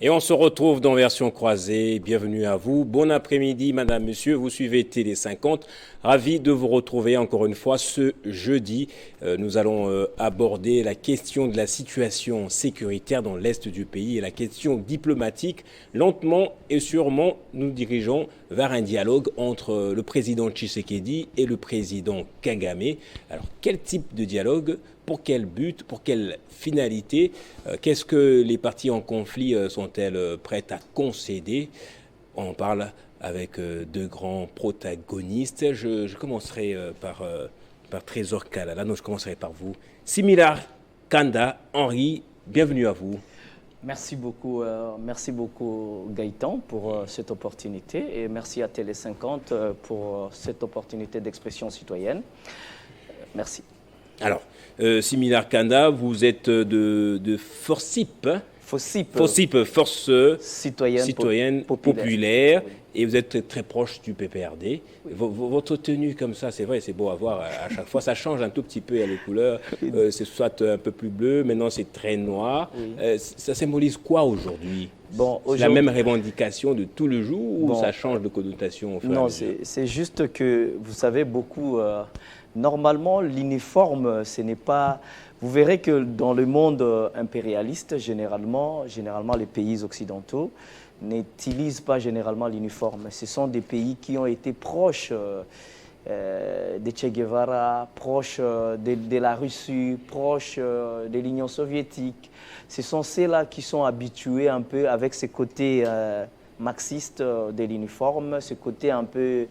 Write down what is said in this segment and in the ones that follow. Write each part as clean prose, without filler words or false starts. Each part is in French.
Et on se retrouve dans Version croisée. Bienvenue à vous. Bon après-midi, madame, monsieur. Vous suivez Télé 50. Ravi de vous retrouver encore une fois ce jeudi. Nous allons aborder la question de la situation sécuritaire dans l'est du pays et la question diplomatique. Lentement et sûrement, nous dirigeons vers un dialogue entre le président Tshisekedi et le président Kagame. Alors, quel type de dialogue ? Pour quel but, pour quelle finalité? Qu'est-ce que les parties en conflit sont-elles prêtes à concéder? On en parle avec deux grands protagonistes. Je commencerai par Trésor Kalala. Non, je commencerai par vous. Similar Kanda, Henri, bienvenue à vous. Merci beaucoup Gaëtan pour cette opportunité et merci à Télé 50 pour cette opportunité d'expression citoyenne. Merci. Alors, Similar Kanda, vous êtes de FORCIP, FOSIP, Force Citoyenne Populaire, oui. Et vous êtes très proche du PPRD. Oui. Votre tenue comme ça, c'est vrai, c'est beau à voir à chaque fois. Ça change un tout petit peu, il y a les couleurs. C'est soit un peu plus bleu, maintenant c'est très noir. Oui. Ça symbolise quoi aujourd'hui? La même revendication de tout le jour ou ça change de connotation? Non, c'est juste que, vous savez, beaucoup... Normalement, l'uniforme, ce n'est pas... Vous verrez que dans le monde impérialiste, généralement les pays occidentaux n'utilisent pas généralement l'uniforme. Ce sont des pays qui ont été proches de Che Guevara, proches de la Russie, proches de l'Union soviétique. Ce sont ceux-là qui sont habitués un peu avec ce côté marxiste de l'uniforme, ce côté un peu...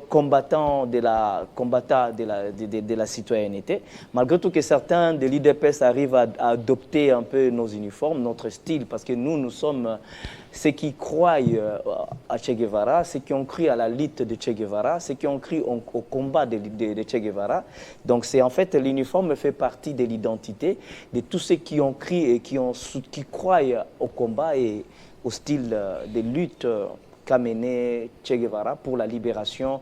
combattant de la citoyenneté, malgré tout que certains de l'IDPS arrivent à adopter un peu nos uniformes, notre style, parce que nous sommes ceux qui croient à Che Guevara, ceux qui ont cru à la lutte de Che Guevara, ceux qui ont cru au combat de Che Guevara. Donc c'est en fait l'uniforme fait partie de l'identité de tous ceux qui ont cru et qui croient au combat et au style de lutte qu'a mené Che Guevara pour la libération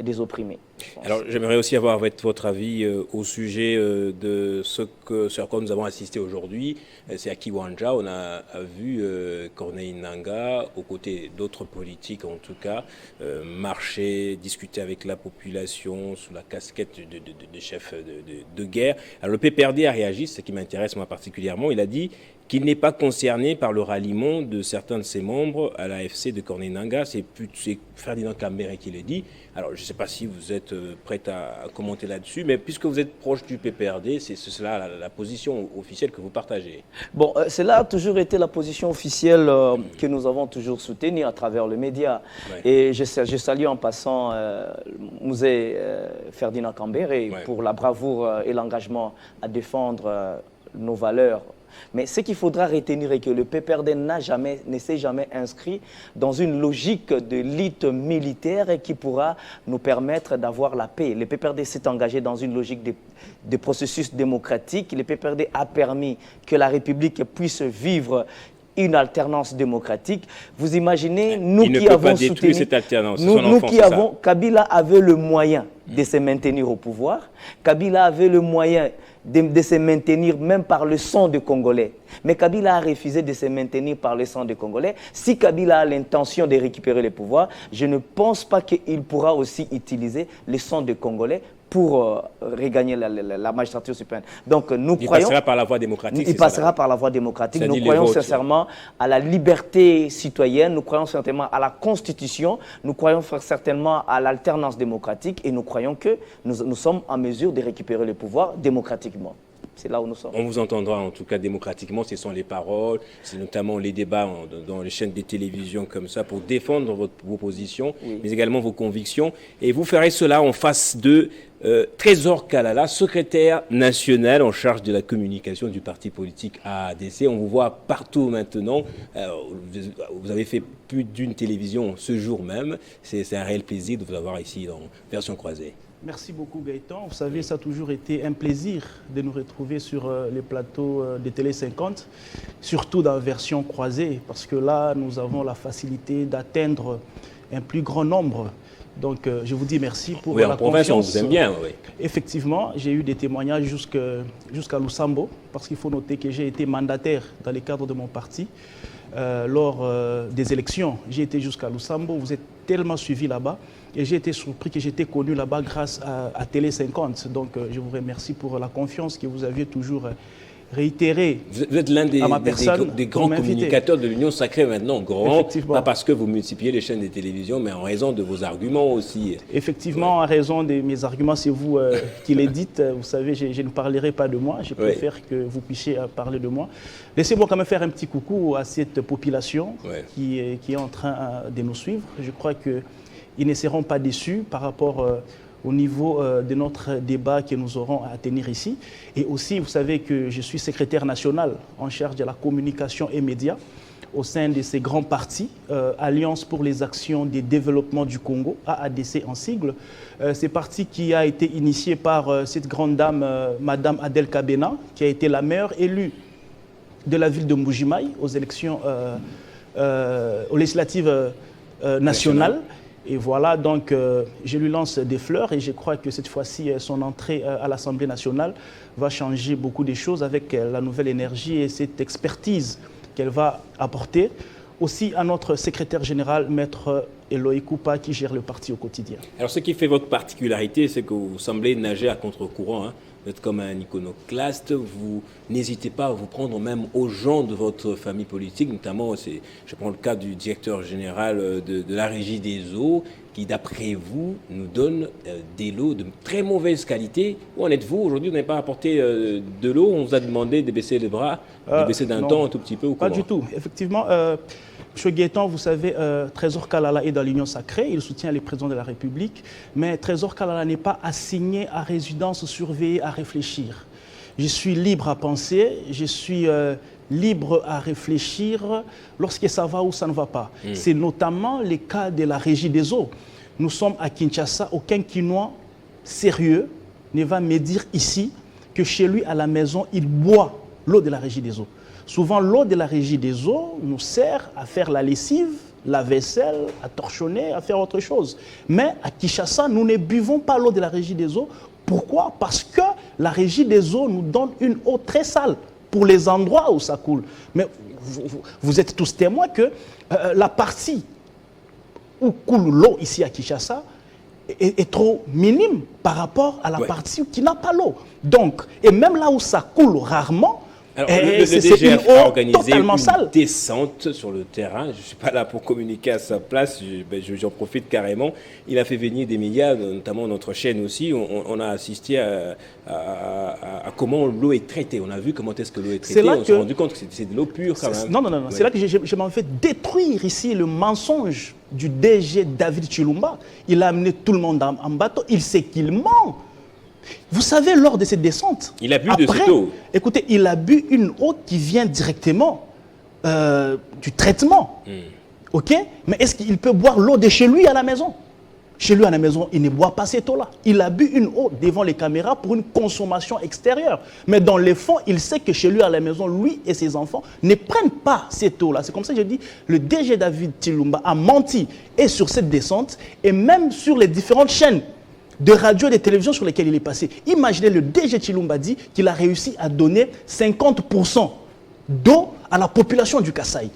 des opprimés. Alors, j'aimerais aussi avoir votre avis au sujet de ce à quoi nous avons assisté aujourd'hui. C'est à Kiwanja, on a vu Corneille Nangaa, aux côtés d'autres politiques en tout cas, marcher, discuter avec la population sous la casquette de chef de guerre. Alors, le PPRD a réagi, ce qui m'intéresse moi particulièrement. Il a dit qu'il n'est pas concerné par le ralliement de certains de ses membres à l'AFC de Corneille Nangaa. C'est Ferdinand Kambere qui le dit. Alors, je ne sais pas si vous êtes prête à commenter là-dessus, mais puisque vous êtes proche du PPRD, c'est cela la position officielle que vous partagez. Bon, cela a toujours été la position officielle que nous avons toujours soutenue à travers les médias. Ouais. Et je salue en passant Musée Ferdinand Kambere pour la bravoure et l'engagement à défendre nos valeurs. Mais ce qu'il faudra retenir est que le PPRD ne s'est jamais inscrit dans une logique de lutte militaire qui pourra nous permettre d'avoir la paix. Le PPRD s'est engagé dans une logique de processus démocratique. Le PPRD a permis que la République puisse vivre une alternance démocratique. Vous imaginez, nous qui avons soutenu cette alternance, Kabila avait le moyen de se maintenir au pouvoir. Kabila avait le moyen de se maintenir même par le sang des Congolais. Mais Kabila a refusé de se maintenir par le sang des Congolais. Si Kabila a l'intention de récupérer le pouvoir, je ne pense pas qu'il pourra aussi utiliser le sang des Congolais pour regagner la magistrature suprême. Donc nous croyons... Il passera par la voie démocratique. Il passera par la voie démocratique. Nous croyons sincèrement à la liberté citoyenne, nous croyons certainement à la Constitution, nous croyons certainement à l'alternance démocratique et nous croyons que nous sommes en mesure de récupérer le pouvoir démocratiquement. C'est là où nous sommes. On vous entendra en tout cas démocratiquement, ce sont les paroles, c'est notamment les débats dans les chaînes de télévision comme ça pour défendre vos positions, mais également vos convictions. Et vous ferez cela en face de Trésor Kalala, secrétaire national en charge de la communication du parti politique AADC. On vous voit partout maintenant. Vous avez fait plus d'une télévision ce jour même. C'est un réel plaisir de vous avoir ici dans Version croisée. Merci beaucoup Gaëtan. Vous savez, ça a toujours été un plaisir de nous retrouver sur les plateaux de Télé 50, surtout dans Version croisée, parce que là, nous avons la facilité d'atteindre un plus grand nombre Donc, je vous dis merci pour la la province, confiance. on vous aime bien, oui. Effectivement, j'ai eu des témoignages jusqu'à Lusambo, parce qu'il faut noter que j'ai été mandataire dans le cadre de mon parti lors des élections. J'ai été jusqu'à Lusambo, vous êtes tellement suivis là-bas, et j'ai été surpris que j'étais connu là-bas grâce à Télé 50. Donc, je vous remercie pour la confiance que vous aviez toujours réitérée. Vous êtes l'un des grands communicateurs de l'Union Sacrée maintenant, grand, pas parce que vous multipliez les chaînes de télévision, mais en raison de vos arguments aussi. Effectivement, en raison de mes arguments, c'est vous qui les dites. Vous savez, je ne parlerai pas de moi, je préfère que vous puissiez parler de moi. Laissez-moi quand même faire un petit coucou à cette population qui est en train de nous suivre. Je crois qu'ils ne seront pas déçus par rapport au niveau de notre débat que nous aurons à tenir ici. Et aussi, vous savez que je suis secrétaire national en charge de la communication et médias au sein de ces grands partis, Alliance pour les actions de développement du Congo, AADC en sigle. C'est parti qui a été initié par cette grande dame, Madame Adel Kabena, qui a été la meilleure élue de la ville de Mbujimaï aux élections aux législatives nationales. Et voilà, donc je lui lance des fleurs et je crois que cette fois-ci, son entrée à l'Assemblée nationale va changer beaucoup de choses avec la nouvelle énergie et cette expertise qu'elle va apporter. Aussi à notre secrétaire général, Maître Eloï Koupa, qui gère le parti au quotidien. Alors ce qui fait votre particularité, c'est que vous semblez nager à contre-courant. Vous êtes comme un iconoclaste, vous n'hésitez pas à vous prendre même aux gens de votre famille politique, notamment, je prends le cas du directeur général de la Régie des eaux, qui d'après vous nous donne des lots de très mauvaise qualité. Où en êtes-vous? Aujourd'hui, vous n'avez pas apporté de l'eau, on vous a demandé de baisser les bras, de baisser d'un ton un tout petit peu ou pas du tout, effectivement. M. Guétan, vous savez, Trésor Kalala est dans l'Union Sacrée, il soutient les présidents de la République, mais Trésor Kalala n'est pas assigné à résidence surveillée à réfléchir. Je suis libre à penser, je suis libre à réfléchir lorsque ça va ou ça ne va pas. C'est notamment le cas de la Régie des eaux. Nous sommes à Kinshasa, aucun Quinois sérieux ne va me dire ici que chez lui à la maison, il boit l'eau de la Régie des eaux. Souvent, l'eau de la Régie des eaux nous sert à faire la lessive, la vaisselle, à torchonner, à faire autre chose. Mais à Kinshasa, nous ne buvons pas l'eau de la Régie des eaux. Pourquoi? Parce que la Régie des eaux nous donne une eau très sale pour les endroits où ça coule. Mais vous êtes tous témoins que la partie où coule l'eau ici à Kinshasa est trop minime par rapport à la partie qui n'a pas l'eau. Donc, et même là où ça coule rarement, alors, le DGF a organisé une descente sur le terrain. Je ne suis pas là pour communiquer à sa place, j'en profite carrément. Il a fait venir des médias, notamment notre chaîne aussi. On a assisté à comment l'eau est traitée. On a vu comment est-ce que l'eau est traitée. On s'est rendu compte que c'est de l'eau pure quand même. Non. C'est là que je m'en fais détruire ici le mensonge du DG David Chilumba. Il a amené tout le monde en bateau. Il sait qu'il ment. Vous savez, lors de cette descente, il a bu de cette eau. Écoutez, il a bu une eau qui vient directement du traitement. OK? Mais est-ce qu'il peut boire l'eau de chez lui à la maison? Chez lui à la maison, il ne boit pas cette eau-là. Il a bu une eau devant les caméras pour une consommation extérieure. Mais dans les fonds, il sait que chez lui à la maison, lui et ses enfants ne prennent pas cette eau-là. C'est comme ça que je dis, le DG David Chilumba a menti et sur cette descente et même sur les différentes chaînes de radio et de télévision sur lesquels il est passé. Imaginez, le DG Chilumba dit qu'il a réussi à donner 50% d'eau à la population du Kasaï.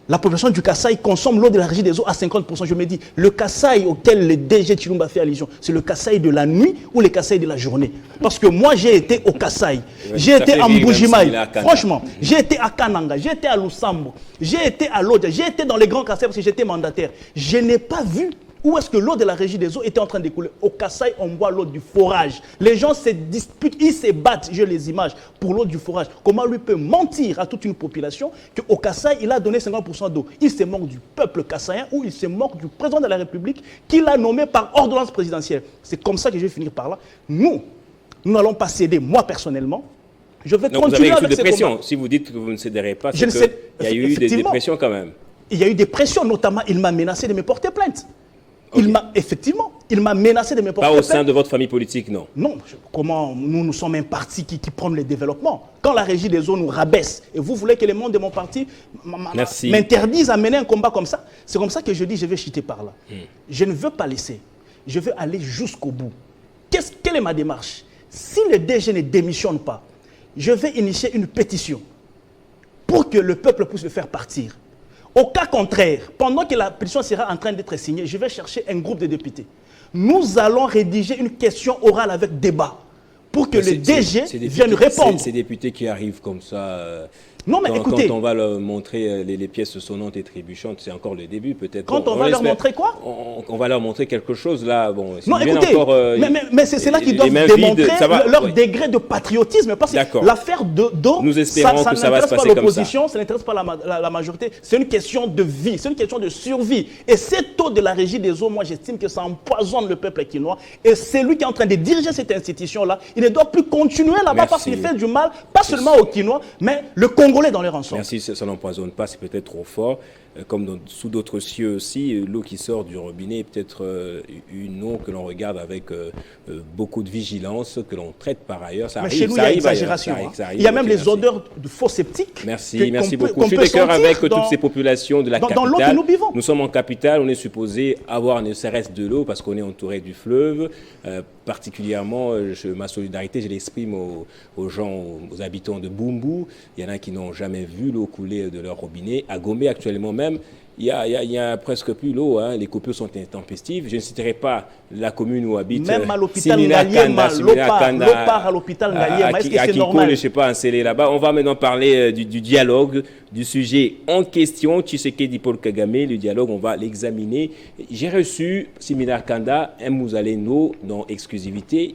La population du Kasaï consomme l'eau de la Régie des eaux à 50%. Je me dis, le Kasaï auquel le DG Chilumba fait allusion, c'est le Kasaï de la nuit ou le Kasaï de la journée? Parce que moi, j'ai été au Kasaï, j'ai été à Mbujimaï, franchement, j'ai été à Kananga, j'ai été à Lusambo, j'ai été à Lodja, j'ai été dans les grands Kasaï parce que j'étais mandataire. Je n'ai pas vu où est-ce que l'eau de la Régie des eaux était en train d'écouler. Au Kasaï, on boit l'eau du forage. Les gens se disputent, ils se battent, j'ai les images, pour l'eau du forage. Comment lui peut mentir à toute une population qu'au Kasaï, il a donné 50% d'eau? Il se moque du peuple kassaïen ou il se moque du président de la République qu'il a nommé par ordonnance présidentielle. C'est comme ça que je vais finir par là. Nous n'allons pas céder, moi personnellement. Je vais donc continuer vous avez avec des pressions. combats. Si vous dites que vous ne céderez pas, c'est qu'il y a eu des pressions quand même. Il y a eu des pressions, notamment il m'a menacé de me porter plainte. Effectivement, il m'a menacé de me porter Pas au plainte. sein de votre famille politique, non? Non, comment nous sommes un parti qui prône le développement. Quand la régie des eaux nous rabaisse, et vous voulez que les membres de mon parti m'interdisent à mener un combat comme ça, c'est comme ça que je dis je vais chuter par là. Je ne veux pas laisser. Je veux aller jusqu'au bout. Quelle est ma démarche? Si le DG ne démissionne pas, je vais initier une pétition pour que le peuple puisse le faire partir. Au cas contraire, pendant que la pétition sera en train d'être signée, je vais chercher un groupe de députés. Nous allons rédiger une question orale avec débat pour que le DG vienne répondre. Ces députés qui arrivent comme ça, non, mais écoutez, quand on va leur montrer les pièces sonnantes et trébuchantes, c'est encore le début peut-être. Quand on va leur montrer quoi? On va leur montrer quelque chose là. Bon, non, écoutez, mais c'est là qu'ils doivent démontrer leur degré de patriotisme. Parce que l'affaire d'eau, ça n'intéresse pas l'opposition, ça n'intéresse pas la majorité. C'est une question de vie, c'est une question de survie. Et cette eau de la régie des eaux, moi j'estime que ça empoisonne le peuple quinois. Et c'est lui qui est en train de diriger cette institution-là. Il ne doit plus continuer là-bas parce qu'il fait du mal, pas seulement aux Quinois, mais le Congolais dans leur ensemble. Merci, ça n'empoisonne pas, c'est peut-être trop fort. Comme sous d'autres cieux aussi, l'eau qui sort du robinet est peut-être une eau que l'on regarde avec beaucoup de vigilance, que l'on traite par ailleurs. Mais chez nous, il y a exagération. Il y a même les odeurs de faux septiques. Merci beaucoup. Je suis d'accord avec toutes ces populations de la capitale. Dans l'eau que nous buvons. Nous sommes en capitale, on est supposé avoir ne serait-ce de l'eau parce qu'on est entouré du fleuve. Particulièrement, ma solidarité, je l'exprime aux gens, aux habitants de Bumbu. Il y en a qui n'ont jamais vu l'eau couler de leur robinet. À Gomé, actuellement même, il y a presque plus l'eau. Hein. Les coupures sont intempestives. Je ne citerai pas la commune où habite. Même à l'hôpital Ngaliema, l'eau part à l'hôpital Ngaliema. Est-ce que c'est normal? Je ne sais pas, encelé là-bas. On va maintenant parler du dialogue, du sujet en question. Tshisekedi Paul Kagame, le dialogue, on va l'examiner. J'ai reçu Simina Kanda, un Mouzalendo dans exclusivité.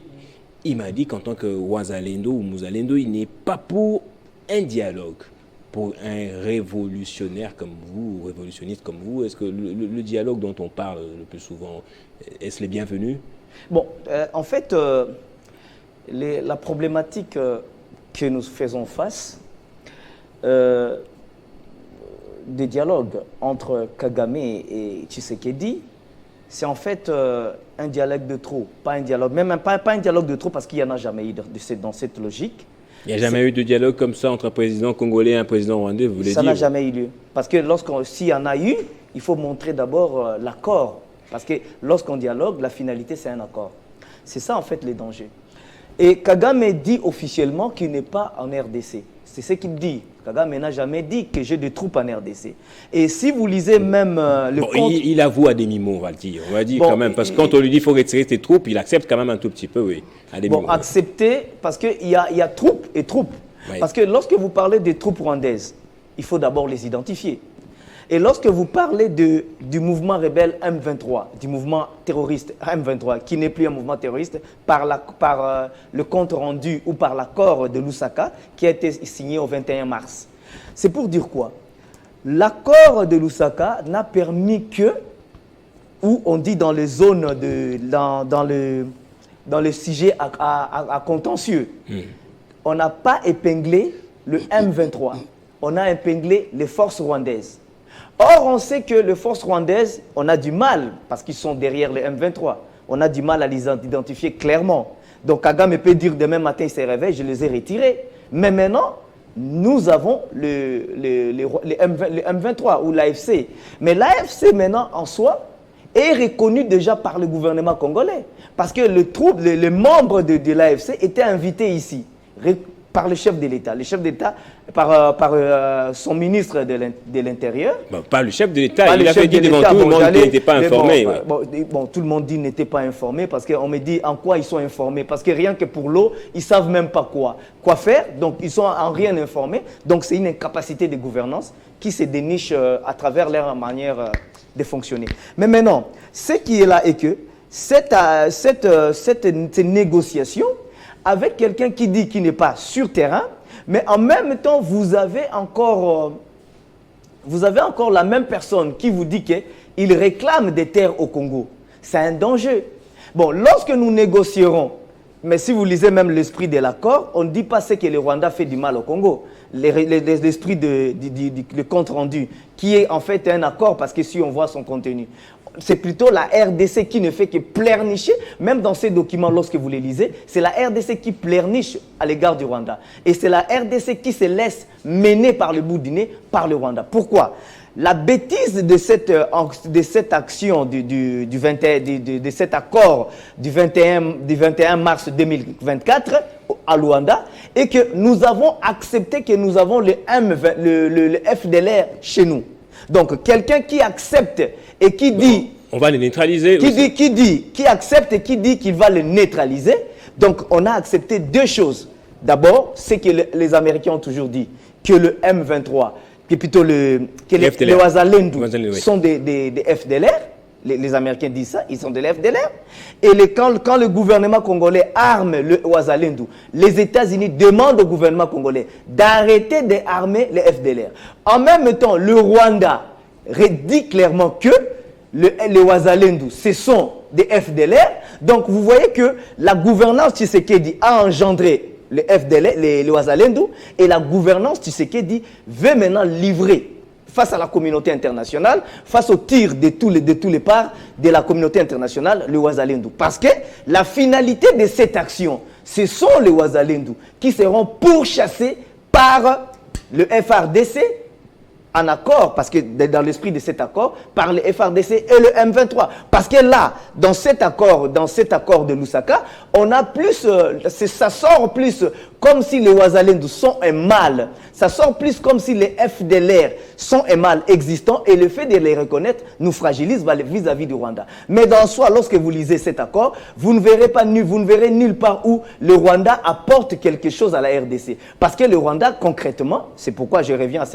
Il m'a dit qu'en tant que Wazalendo ou Mouzalendo, il n'est pas pour un dialogue. Pour un révolutionnaire comme vous, révolutionniste comme vous, est-ce que le dialogue dont on parle le plus souvent, est-ce les bienvenus? Bon, en fait, la problématique que nous faisons face, des dialogues entre Kagame et Tshisekedi, c'est en fait un dialogue de trop, pas un dialogue, même pas un dialogue de trop parce qu'il n'y en a jamais eu dans cette logique. Il n'y a jamais eu de dialogue comme ça entre un président congolais et un président rwandais, vous voulez dire? Ça n'a jamais eu lieu. Parce que s'il y en a eu, il faut montrer d'abord l'accord. Parce que lorsqu'on dialogue, la finalité, c'est un accord. C'est ça, en fait, les dangers. Et Kagame dit officiellement qu'il n'est pas en RDC. C'est ce qu'il dit. Kagame n'a jamais dit que j'ai des troupes en RDC. Et si vous lisez même le compte... Il avoue à demi-mots, on va le dire. On va dire quand même. Parce que quand on lui dit qu'il faut retirer tes troupes, il accepte quand même un tout petit peu, oui. Accepter, parce qu'il y a troupes et troupes. Oui. Parce que lorsque vous parlez des troupes rwandaises, il faut d'abord les identifier. Et lorsque vous parlez du mouvement rebelle M23, du mouvement terroriste M23, qui n'est plus un mouvement terroriste, par le compte rendu ou par l'accord de Lusaka, qui a été signé au 21 mars. C'est pour dire quoi? L'accord de Lusaka n'a permis que, où on dit dans les zones, dans le sujet à contentieux, on n'a pas épinglé le M23, on a épinglé les forces rwandaises. Or, on sait que les forces rwandaises, on a du mal, parce qu'ils sont derrière le M23, on a du mal à les identifier clairement. Donc Kagame peut dire demain matin, il se réveille, je les ai retirés. Mais maintenant, nous avons le M23 ou l'AFC. Mais l'AFC maintenant, en soi, est reconnu déjà par le gouvernement congolais. Parce que les membres de l'AFC étaient invités ici, par le chef de l'État. Le chef d'État, par son ministre de l'Intérieur. Pas le chef de l'État, il avait dit devant tout le monde qu'il n'était pas informé. Tout le monde dit qu'il n'était pas informé, parce qu'on me dit en quoi ils sont informés. Parce que rien que pour l'eau, ils ne savent même pas quoi faire, donc ils sont en rien informés. Donc c'est une incapacité de gouvernance qui se déniche à travers leur manière de fonctionner. Mais maintenant, ce qui est là est que cette négociation, avec quelqu'un qui dit qu'il n'est pas sur terrain, mais en même temps, vous avez encore la même personne qui vous dit qu'il réclame des terres au Congo. C'est un danger. Bon, lorsque nous négocierons, mais si vous lisez même l'esprit de l'accord, on ne dit pas que le Rwanda fait du mal au Congo. L'esprit du compte rendu, qui est en fait un accord, parce que si on voit son contenu, c'est plutôt la RDC qui ne fait que pleurnicher, même dans ces documents, lorsque vous les lisez, c'est la RDC qui pleurniche à l'égard du Rwanda. Et c'est la RDC qui se laisse mener par le bout du nez par le Rwanda. Pourquoi? La bêtise de cette action, de cet accord du 21 mars 2024 à Luanda, est que nous avons accepté que nous avons le FDLR chez nous. Donc, quelqu'un qui accepte et qui dit... On va les neutraliser. Qui accepte et qui dit qu'il va les neutraliser. Donc, on a accepté deux choses. D'abord, c'est que les Américains ont toujours dit que le M23, que plutôt les Ouazalendou sont des FDLR. Les Américains disent ça, ils sont de l'FDLR. Et quand le gouvernement congolais arme le Ouazalendou, les États-Unis demandent au gouvernement congolais d'arrêter d'armer les FDLR. En même temps, le Rwanda dit clairement que les Ouazalendou, ce sont des FDLR. Donc vous voyez que la gouvernance Tshisekedi a engendré les FDLR, les Ouazalendou, et la gouvernance Tshisekedi veut maintenant livrer face à la communauté internationale, face au tir de tous les parts de la communauté internationale, le Ouazalendou. Parce que la finalité de cette action, ce sont les Ouazalendou qui seront pourchassés par le FARDC en accord, parce que dans l'esprit de cet accord, par le FARDC et le M23. Parce que là, dans cet accord de Lusaka, on a plus, ça sort plus comme si les Ouazalendou sont un mal. Ça sort plus comme si les FDLR sont un mal existant, et le fait de les reconnaître nous fragilise vis-à-vis du Rwanda. Mais dans soi, lorsque vous lisez cet accord, vous ne verrez nulle part où le Rwanda apporte quelque chose à la RDC. Parce que le Rwanda, concrètement, c'est pourquoi je reviens à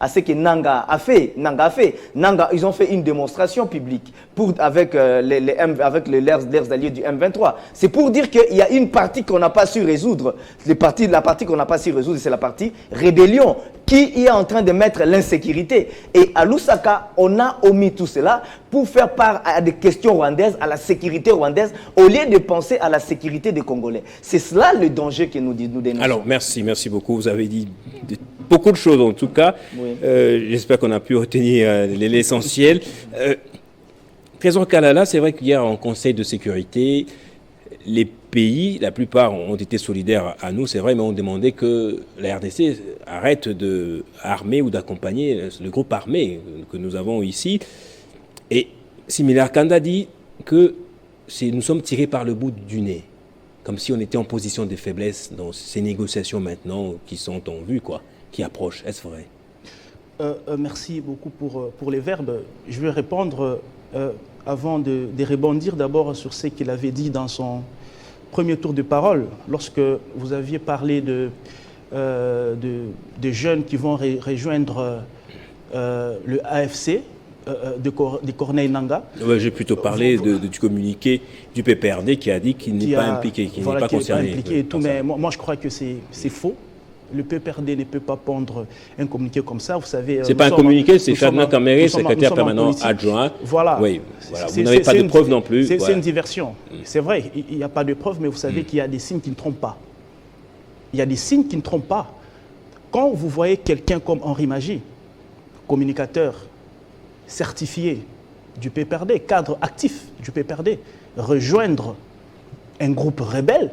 ce que Nanga a fait. Nanga, ils ont fait une démonstration publique avec leurs alliés du M23. C'est pour dire qu'il y a une partie qu'on n'a pas su résoudre. La partie qu'on n'a pas su résoudre, c'est la partie rébellion qui est en train de mettre l'insécurité. Et à Lusaka, on a omis tout cela pour faire part à des questions rwandaises, à la sécurité rwandaise, au lieu de penser à la sécurité des Congolais. C'est cela le danger que nous dénonçons. Alors, merci beaucoup. Vous avez dit beaucoup de choses en tout cas. Oui. J'espère qu'on a pu retenir l'essentiel. Président Kalala, c'est vrai qu'hier en Conseil de sécurité, les pays, la plupart ont été solidaires à nous, c'est vrai, mais ont demandé que la RDC arrête de armer ou d'accompagner le groupe armé que nous avons ici. Et Similar Kanda dit que nous sommes tirés par le bout du nez, comme si on était en position de faiblesse dans ces négociations maintenant qui sont en vue, qui approchent. Est-ce vrai? Merci beaucoup pour les verbes. Je vais répondre avant de rebondir d'abord sur ce qu'il avait dit dans son premier tour de parole, lorsque vous aviez parlé de jeunes qui vont rejoindre le AFC de Corneille Nangaa. Ouais, j'ai plutôt parlé du communiqué du PPRD qui a dit qu'il n'est pas impliqué, qu'il n'est pas concerné. Et tout, mais moi, je crois que c'est faux. Le PPRD ne peut pas pondre un communiqué comme ça, vous savez. C'est pas un communiqué, c'est Ferdinand Kambere, secrétaire permanent adjoint. Voilà. Oui, voilà. Vous n'avez pas de preuves non plus. C'est une diversion. C'est vrai, il n'y a pas de preuves, mais vous savez qu'il y a des signes qui ne trompent pas. Il y a des signes qui ne trompent pas. Quand vous voyez quelqu'un comme Henri Magie, communicateur certifié du PPRD, cadre actif du PPRD, rejoindre un groupe rebelle,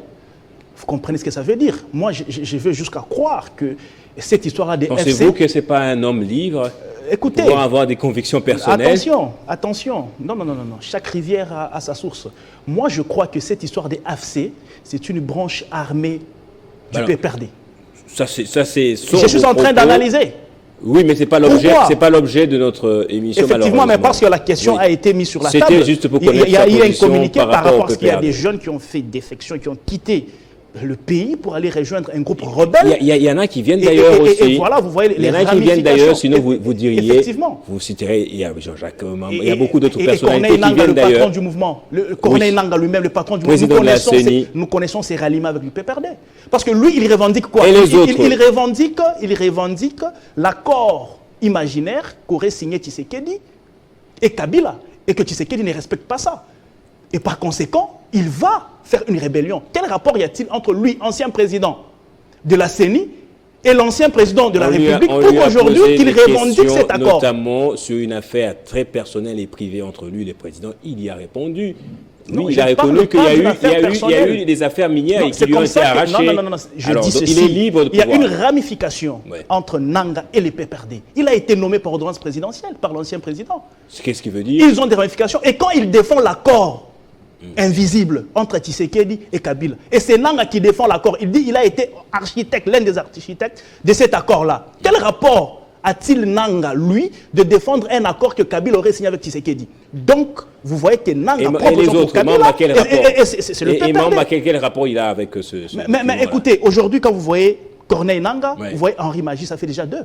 vous comprenez ce que ça veut dire. Moi, je veux jusqu'à croire que cette histoire-là des FC... Pensez-vous que ce n'est pas un homme libre écoutez, pour avoir des convictions personnelles? Attention. Non. Chaque rivière a sa source. Moi, je crois que cette histoire des AFC, c'est une branche armée du PPRD. Ça, c'est je suis en train d'analyser. Oui, mais ce n'est pas l'objet de notre émission. Effectivement, mais parce que la question a été mise sur la table. C'était juste pour connaître il y a eu un communiqué par rapport à ce qu'il y a des jeunes qui ont fait défection, qui ont quitté le pays pour aller rejoindre un groupe rebelle. Il y en a qui viennent d'ailleurs aussi. Et voilà, vous voyez les ramifications. Il y en a qui viennent d'ailleurs, sinon vous diriez... Effectivement. Vous citerez, il y a Jean-Jacques Mambo, il y a beaucoup d'autres personnalités qui viennent d'ailleurs. Le patron du mouvement, Corneille Nangaa lui-même, le patron du mouvement, nous connaissons ses ralliements avec le PPRD. Parce que lui, il revendique quoi? Il revendique l'accord imaginaire qu'aurait signé Tshisekedi et Kabila, et que Tshisekedi ne respecte pas ça. Et par conséquent, il va faire une rébellion. Quel rapport y a-t-il entre lui, ancien président de la CENI, et l'ancien président de la République pour aujourd'hui qu'il revendique cet accord. Notamment sur une affaire très personnelle et privée entre lui et le président. Il y a répondu. Oui, il a reconnu qu'il y a eu des affaires minières et qui lui ont été arrachées. Non, je dis ceci. Il est libre de pouvoir. Il y a une ramification entre Nanga et les PPRD. Il a été nommé par ordonnance présidentielle par l'ancien président. Qu'est-ce qu'il veut dire? Ils ont des ramifications. Et quand il défend l'accord invisible entre Tshisekedi et Kabila, et c'est Nanga qui défend l'accord, il dit qu'il a été architecte, l'un des architectes de cet accord-là. Quel rapport a-t-il Nanga, lui, de défendre un accord que Kabila aurait signé avec Tshisekedi? Donc, vous voyez que Nanga... Et les autres membres, quel rapport? Et quel rapport il a avec ce mais écoutez, aujourd'hui, quand vous voyez Corneille Nanga, vous voyez Henri Magie, ça fait déjà 2.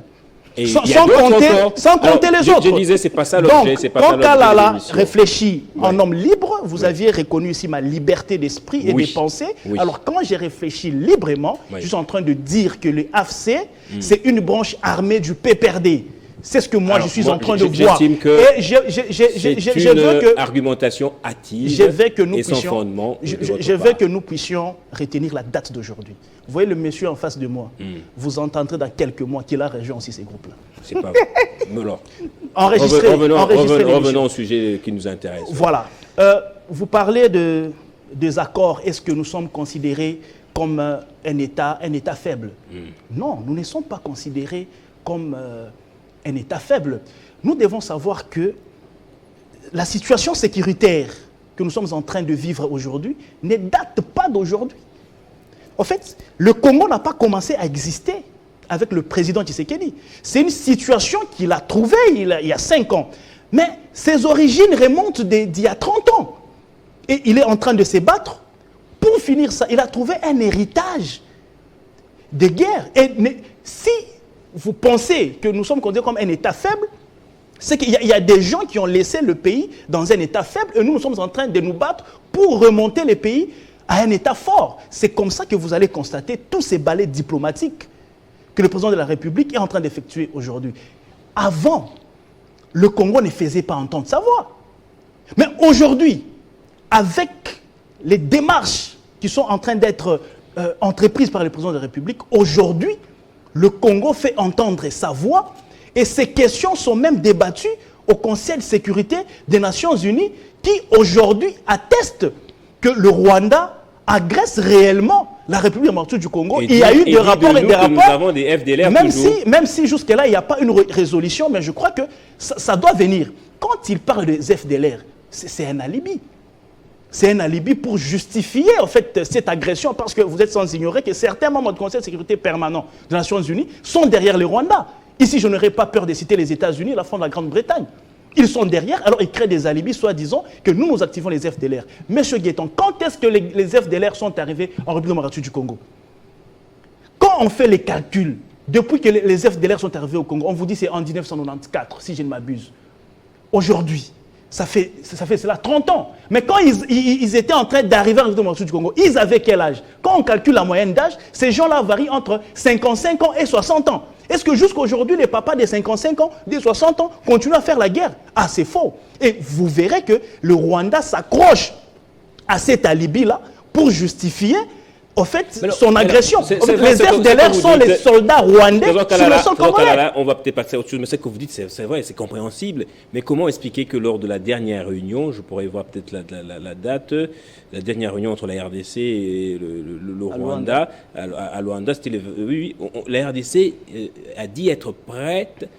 Et sans compter les autres. Je disais, c'est pas ça l'objet. Donc, quand Kalala réfléchit en homme libre, vous aviez reconnu ici ma liberté d'esprit et de pensée. Alors, quand j'ai réfléchi librement, je suis en train de dire que le AFC, c'est une branche armée du PPRD. C'est ce que moi, je suis en train de voir. Et je veux que argumentation hâtive et sans fondement. Je veux que nous puissions retenir la date d'aujourd'hui. Vous voyez le monsieur en face de moi. Vous entendrez dans quelques mois qu'il a rejoint aussi ces groupes-là. C'est pas vrai. Revenons au sujet qui nous intéresse. Voilà. Vous parlez des accords. Est-ce que nous sommes considérés comme un État faible? Non, nous ne sommes pas considérés comme un État faible. Nous devons savoir que la situation sécuritaire que nous sommes en train de vivre aujourd'hui ne date pas d'aujourd'hui. En fait, le Congo n'a pas commencé à exister avec le président Tshisekedi. C'est une situation qu'il a trouvée il y a 5 ans. Mais ses origines remontent d'il y a 30 ans. Et il est en train de se battre pour finir ça. Il a trouvé un héritage de guerre. Et si vous pensez que nous sommes considérés comme un État faible, c'est qu'il y a des gens qui ont laissé le pays dans un État faible et nous sommes en train de nous battre pour remonter le pays à un État fort. C'est comme ça que vous allez constater tous ces balais diplomatiques que le président de la République est en train d'effectuer aujourd'hui. Avant, le Congo ne faisait pas entendre sa voix. Mais aujourd'hui, avec les démarches qui sont en train d'être entreprises par le président de la République, aujourd'hui, le Congo fait entendre sa voix et ces questions sont même débattues au Conseil de sécurité des Nations Unies qui aujourd'hui atteste que le Rwanda agresse réellement la République démocratique du Congo. Il y a eu des rapports et des rapports. Nous avons des FDLR même si jusque-là, il n'y a pas une résolution, mais je crois que ça doit venir. Quand il parle des FDLR, c'est un alibi. C'est un alibi pour justifier en fait cette agression parce que vous êtes sans ignorer que certains membres du Conseil de sécurité permanent des Nations Unies sont derrière le Rwanda. Ici, je n'aurais pas peur de citer les États-Unis et la France de la Grande-Bretagne. Ils sont derrière, alors ils créent des alibis, soi-disant que nous activons les FDLR. Monsieur Guetton, quand est-ce que les FDLR sont arrivés en République démocratique du Congo? Quand on fait les calculs, depuis que les FDLR sont arrivés au Congo, on vous dit c'est en 1994, si je ne m'abuse. Aujourd'hui, ça fait cela 30 ans. Mais quand ils étaient en train d'arriver en République démocratique du Congo, ils avaient quel âge? Quand on calcule la moyenne d'âge, ces gens-là varient entre 55 ans et 60 ans. Est-ce que jusqu'à aujourd'hui, les papas des 55 ans, des 60 ans, continuent à faire la guerre? Ah, c'est faux. Et vous verrez que le Rwanda s'accroche à cet alibi-là pour justifier, en fait, son agression. Les FDLR sont les soldats rwandais sur le sol congolais. On va peut-être passer à autre chose, mais ce que vous dites, c'est vrai, c'est compréhensible. Mais comment expliquer que lors de la dernière réunion, je pourrais voir peut-être la date, la dernière réunion entre la RDC et le Rwanda, à Luanda, c'était la RDC a dit être prête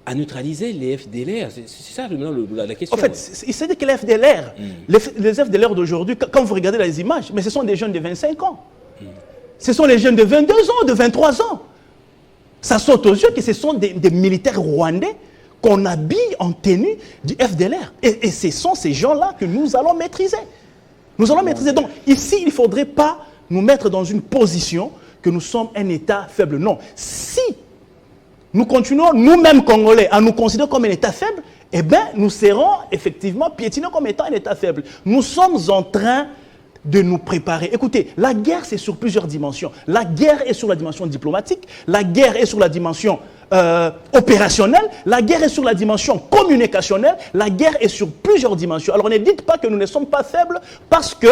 à neutraliser les FDLR. C'est ça la question. En fait, il s'est dit que les FDLR, les FDLR d'aujourd'hui, quand vous regardez les images, mais ce sont des jeunes de 25 ans. Ce sont les jeunes de 22 ans, de 23 ans. Ça saute aux yeux que ce sont des militaires rwandais qu'on habille en tenue du FDLR. Et ce sont ces gens-là que nous allons maîtriser. Nous allons maîtriser. Donc ici, il ne faudrait pas nous mettre dans une position que nous sommes un État faible. Non. Si nous continuons, nous-mêmes Congolais, à nous considérer comme un État faible, eh bien, nous serons effectivement piétinés comme étant un État faible. Nous sommes en train de nous préparer. Écoutez, la guerre, c'est sur plusieurs dimensions. La guerre est sur la dimension diplomatique, la guerre est sur la dimension opérationnelle, la guerre est sur la dimension communicationnelle, la guerre est sur plusieurs dimensions. Alors ne dites pas que nous ne sommes pas faibles parce que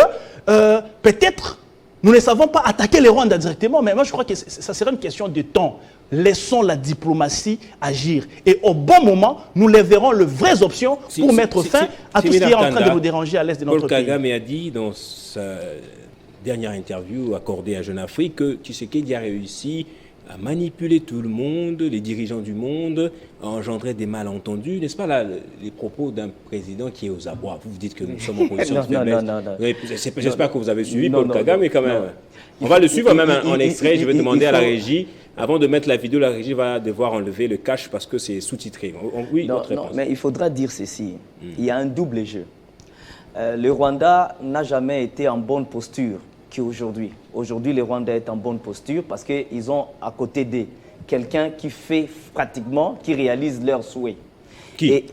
peut-être Nous ne savons pas attaquer les Rwandais directement, mais moi je crois que ça serait une question de temps. Laissons la diplomatie agir. Et au bon moment, nous les verrons les vraies options pour mettre fin à tout ce qui est en train de nous déranger à l'est de notre pays. Paul Kagame a dit dans sa dernière interview accordée à Jeune Afrique que Tshisekedi a réussi à manipuler tout le monde, les dirigeants du monde, à engendrer des malentendus. N'est-ce pas là les propos d'un président qui est aux abois? Vous dites que nous sommes en position de faiblesse. J'espère que vous avez suivi Paul Kagame, mais quand même. On va le suivre même en extrait. Je vais demander à la régie, avant de mettre la vidéo, la régie va devoir enlever le cache parce que c'est sous-titré. Oui, non, mais il faudra dire ceci. Il y a un double jeu. Le Rwanda n'a jamais été en bonne posture qu'aujourd'hui. Aujourd'hui, les Rwandais sont en bonne posture parce qu'ils ont à côté d'eux quelqu'un qui fait pratiquement, qui réalise leurs souhaits. Qui? Et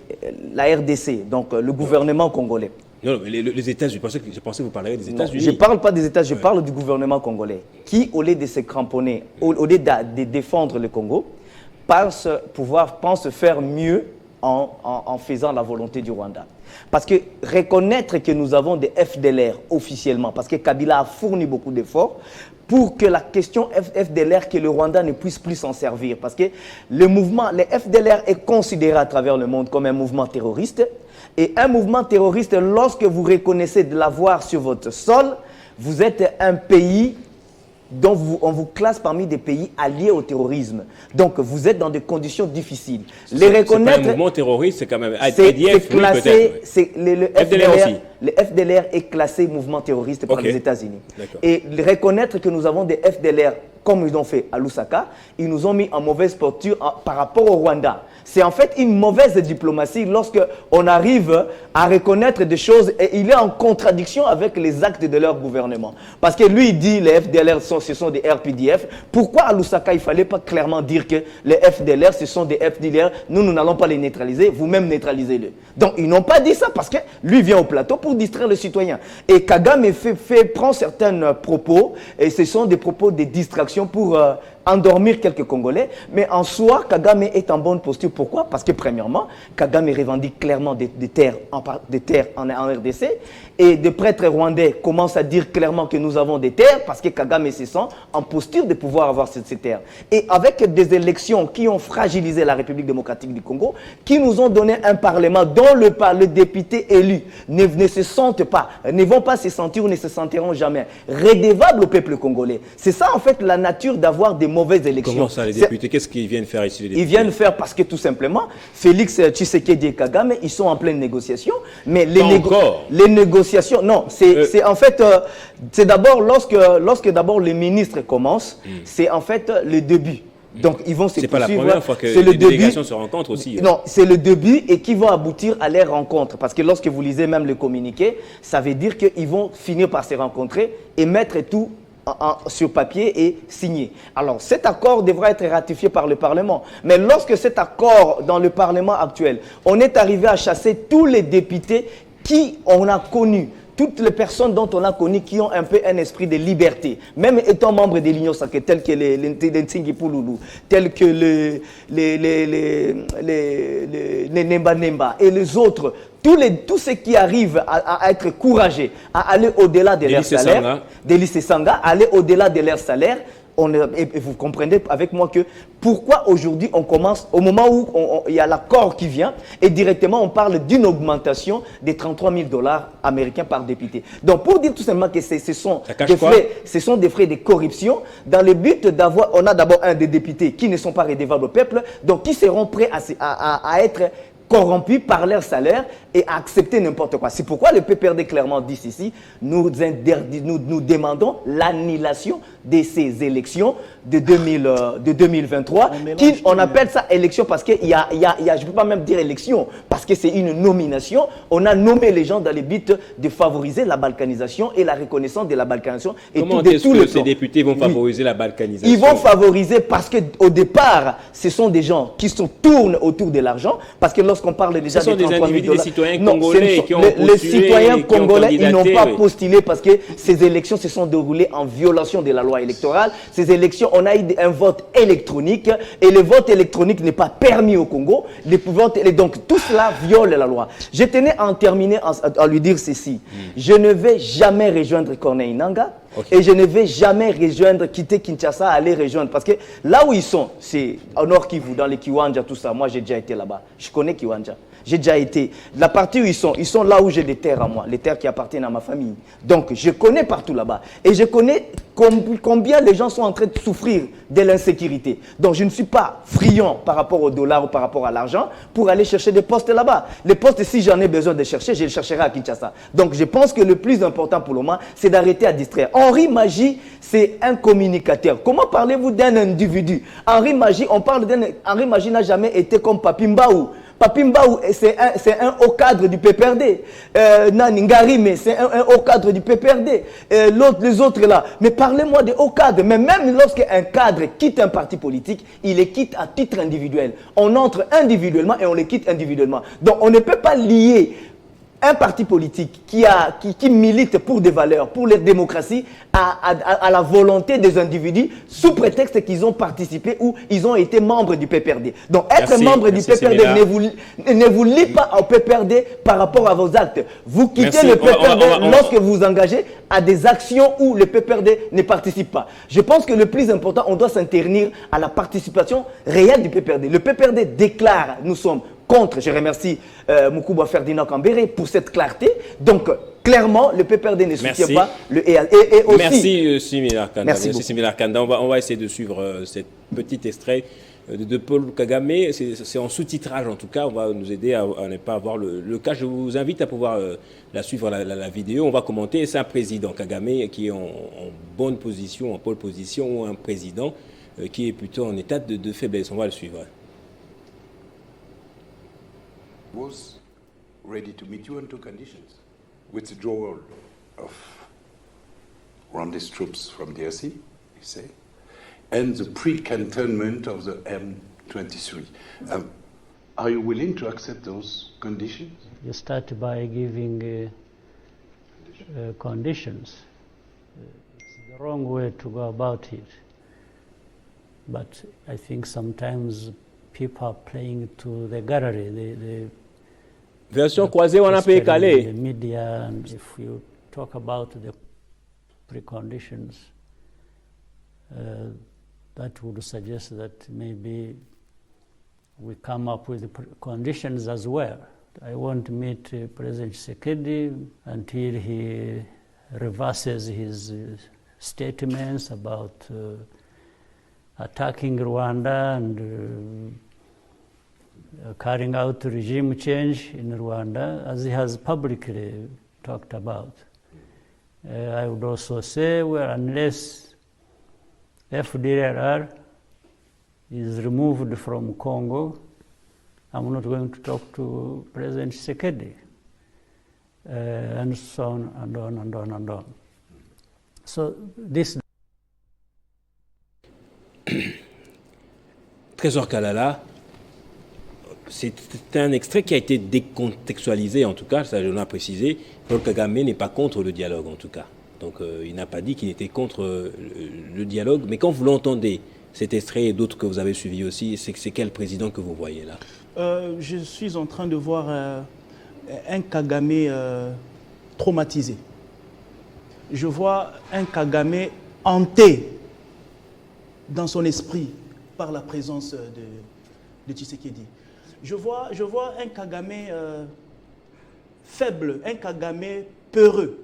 la RDC, donc le gouvernement congolais. Non, mais les États-Unis, je pensais que vous parleriez des États-Unis. Je ne parle pas des États, je parle du gouvernement congolais, qui, au lieu de se cramponner, au lieu de défendre le Congo, pense faire mieux en faisant la volonté du Rwanda. Parce que reconnaître que nous avons des FDLR officiellement, parce que Kabila a fourni beaucoup d'efforts pour que la question FDLR, que le Rwanda ne puisse plus s'en servir. Parce que le FDLR est considéré à travers le monde comme un mouvement terroriste. Et un mouvement terroriste, lorsque vous reconnaissez de l'avoir sur votre sol, vous êtes un pays dont on vous classe parmi des pays alliés au terrorisme. Donc, vous êtes dans des conditions difficiles. Les reconnaître... C'est pas un mouvement terroriste, c'est quand même... C'est classé... Le FDLR est classé mouvement terroriste par les États-Unis. Et reconnaître que nous avons des FDLR, comme ils ont fait à Lusaka, ils nous ont mis en mauvaise posture par rapport au Rwanda. C'est en fait une mauvaise diplomatie lorsque on arrive à reconnaître des choses et il est en contradiction avec les actes de leur gouvernement. Parce que lui, il dit les FDLR, ce sont des RPDF. Pourquoi à Lusaka, il ne fallait pas clairement dire que les FDLR, ce sont des FDLR, nous n'allons pas les neutraliser, vous-même neutralisez-les. Donc, ils n'ont pas dit ça parce que lui vient au plateau pour distraire les citoyens. Et Kagame prend certains propos, et ce sont des propos de distraction pour endormir quelques Congolais. Mais en soi, Kagame est en bonne posture. Pourquoi? Parce que premièrement, Kagame revendique clairement des terres en RDC. Et des prêtres rwandais commencent à dire clairement que nous avons des terres parce que Kagame se sent en posture de pouvoir avoir ces terres. Et avec des élections qui ont fragilisé la République démocratique du Congo, qui nous ont donné un parlement dont le député élu ne se sentent pas, ne vont pas se sentir ou ne se sentiront jamais redevables au peuple congolais. C'est ça en fait la nature d'avoir des mauvaises élections. Comment ça les députés? Qu'est-ce qu'ils viennent faire ici les députés? Ils viennent faire parce que tout simplement, Félix Tshisekedi et Kagame, ils sont en pleine négociation. Mais les négociations, non, c'est en fait, c'est d'abord lorsque d'abord les ministres commencent, c'est en fait le début. Donc ils vont se poursuivre. C'est pas la première fois que les délégations se rencontrent aussi. Non, c'est le début et qui vont aboutir à les rencontres. Parce que lorsque vous lisez même le communiqué, ça veut dire qu'ils vont finir par se rencontrer et mettre tout sur papier et signé. Alors, cet accord devra être ratifié par le Parlement. Mais lorsque cet accord, dans le Parlement actuel, on est arrivé à chasser tous les députés qui on a connus, toutes les personnes dont on a connu qui ont un peu un esprit de liberté, même étant membres de l'Union sacrée, tels que les Ntsingui Pouloulou, tels que les Nemba Nemba et les autres, tous ceux qui arrivent à être courageux, à aller au-delà de leur salaire, Délice Sanga, aller au-delà de leur salaire. Et vous comprenez avec moi que pourquoi aujourd'hui on commence, au moment où il y a l'accord qui vient, et directement on parle d'une augmentation de 33 000 $ américains par député. Donc pour dire tout simplement que ce sont des frais de corruption, dans le but d'avoir, on a d'abord des députés qui ne sont pas redevables au peuple, donc qui seront prêts à être corrompus par leur salaire et à accepter n'importe quoi. C'est pourquoi le PPRD clairement dit ici, nous demandons l'annulation de ces élections de 2023. On appelle ça élection parce qu'il y a, je ne peux pas même dire élection, parce que c'est une nomination. On a nommé les gens dans le but de favoriser la balkanisation et la reconnaissance de la balkanisation. Comment est-ce que ces députés vont favoriser la balkanisation? Ils vont favoriser parce qu'au départ, ce sont des gens qui tournent autour de l'argent, parce que lorsqu'on parle déjà de 33 000 $, citoyens congolais qui ont postulé, les citoyens congolais, ils n'ont pas postulé parce que ces élections se sont déroulées en violation de la loi électorale. Ces élections, on a eu un vote électronique et le vote électronique n'est pas permis au Congo. Donc tout cela viole la loi. Je tenais à en terminer à lui dire ceci. Je ne vais jamais rejoindre Corneille Nangaa. Okay. Et je ne vais jamais quitter Kinshasa, aller rejoindre. Parce que là où ils sont, c'est au Nord Kivu, dans les Kiwanja, tout ça. Moi, j'ai déjà été là-bas. Je connais Kiwanja. J'ai déjà été. La partie où ils sont là où j'ai des terres à moi, les terres qui appartiennent à ma famille. Donc, je connais partout là-bas. Et je connais combien les gens sont en train de souffrir de l'insécurité. Donc, je ne suis pas friand par rapport au dollar ou par rapport à l'argent pour aller chercher des postes là-bas. Les postes, si j'en ai besoin de chercher, je les chercherai à Kinshasa. Donc, je pense que le plus important pour le moment, c'est d'arrêter à distraire. Henri Magie, c'est un communicateur. Comment parlez-vous d'un individu? Henri Magie, on parle d'un... Henri Magie n'a jamais été comme Papi Mbaou. Papi Mbaou, c'est un haut cadre du PPRD. Ngarime, c'est un haut cadre du PPRD. Les autres là. Mais parlez-moi des hauts cadres. Mais même lorsqu'un cadre quitte un parti politique, il les quitte à titre individuel. On entre individuellement et on les quitte individuellement. Donc on ne peut pas lier un parti politique qui milite pour des valeurs, pour la démocratie, à la volonté des individus, sous prétexte qu'ils ont participé ou ils ont été membres du PPRD. Donc être membre du PPRD ne vous lie pas au PPRD par rapport à vos actes. Vous quittez le PPRD lorsque vous vous engagez à des actions où le PPRD ne participe pas. Je pense que le plus important, on doit s'internir à la participation réelle du PPRD. Le PPRD déclare, nous sommes contre, je remercie Moukouba Ferdinand Kambere pour cette clarté. Donc, clairement, le PPRD ne soutient pas le EA. Et aussi, merci Simila Kanda. Merci Simila Kanda. On va essayer de suivre cet petit extrait de Paul Kagame. C'est en sous-titrage en tout cas. On va nous aider à ne pas avoir le cas. Je vous invite à pouvoir la suivre la vidéo. On va commenter. C'est un président Kagame qui est en bonne position, en pole position, ou un président qui est plutôt en état de faiblesse. On va le suivre. Was ready to meet you on two conditions: withdrawal of Rwandese troops from DRC, you say, and the pre-cantonment of the M23. Are you willing to accept those conditions? You start by giving conditions. It's the wrong way to go about it. But I think sometimes people are playing to the gallery. Version croisée, on a payé calé. The media, and if you talk about the preconditions, that would suggest that maybe we come up with the conditions as well. I want to meet President Tshisekedi until he reverses his statements about attacking Rwanda and carrying out regime change in Rwanda, as he has publicly talked about. I would also say, well, unless FDLR is removed from Congo, I'm not going to talk to President Tshisekedi, and so on and on and on and on. So this. Trésor Kalala, c'est un extrait qui a été décontextualisé, en tout cas, ça je l'ai précisé. Paul Kagame n'est pas contre le dialogue, en tout cas. Donc il n'a pas dit qu'il était contre le dialogue. Mais quand vous l'entendez, cet extrait et d'autres que vous avez suivis aussi, c'est quel président que vous voyez là? Je suis en train de voir un Kagame traumatisé. Je vois un Kagame hanté dans son esprit par la présence de Tshisekedi. Je vois un Kagame faible, un Kagame peureux.